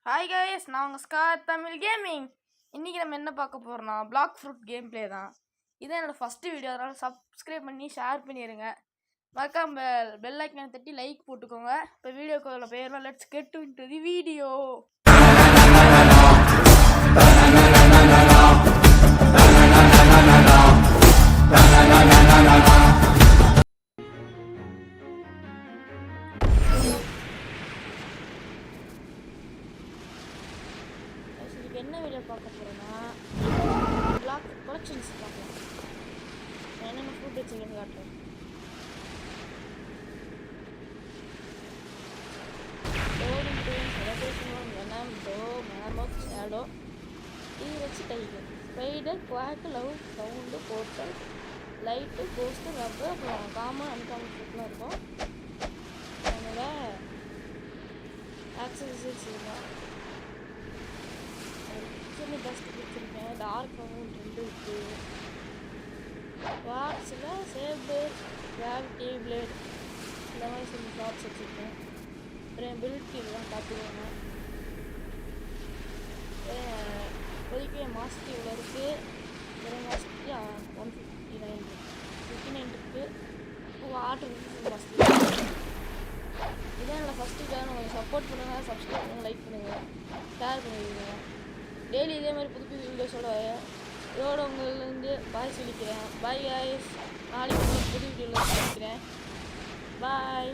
Hi guys, நான் உங்கள் scar Tamil gaming. இன்றைக்கி நம்ம என்ன பார்க்க போகிறோம்னா பிளாக் ஃப்ரூட் கேம் ப்ளே தான். இதான் என்னோடய ஃபஸ்ட்டு வீடியோ, அதனால் சப்ஸ்கிரைப் பண்ணி ஷேர் பண்ணிடுங்க. மறக்காம பெல் ஐக்கனை தட்டி லைக் போட்டுக்கோங்க. இப்போ வீடியோக்கு பேர்லாம் let's get into the video. என்ன வீடியோ பார்க்க போகிறோன்னா பிளாக் கலெக்ஷன்ஸ் பார்க்கலாம். என்னென்ன ஃபுட் வச்சுக்கன்னு காட்டுறேன். செலிப்ரேஷன் வெனம் டோ மேமோக் shadow T-Rex tiger spider quack love sound portal light ghost ரப்பு அப்புறம் காமன் அன்காமன் ஃபுட்லாம் இருக்கும். அதனால் ஆக்சசரிஸ் இருக்கும். சின்ன டஸ்ட்டு கொடுத்துருக்கேன். டார்க் அமௌண்ட் 2 இருக்குது. பாக்ஸில் சேபர் கிராவிட்டி பிளேட் இந்த மாதிரி சில ஷாப்ஸ் வச்சுருக்கேன். அப்புறம் பில்ட் இதெல்லாம் பார்த்துக்கோங்க. இப்போதைக்கு மாஸ்க்கு இவ்வளோ இருக்குது. ஒரு மாஸ்க்கு 159 இருக்குது. ஆர்டர் மாஸ்க்கு இதான் என்னோடய ஃபஸ்ட்டு சேனல். உங்களுக்கு சப்போர்ட் பண்ணுங்கள், சப்ஸ்கிரைப் பண்ணுங்கள், லைக் பண்ணுங்கள், ஷேர் பண்ணிடுங்க. டெய்லி இதே மாதிரி புது புது வீடியோஸோட இதோட உங்களிலேருந்து பாய் சொல்லிக்கிறேன். பாய் காய்ஸ், நாளைக்கு புது வீடியோவில் சந்திக்கிறேன். பாய்.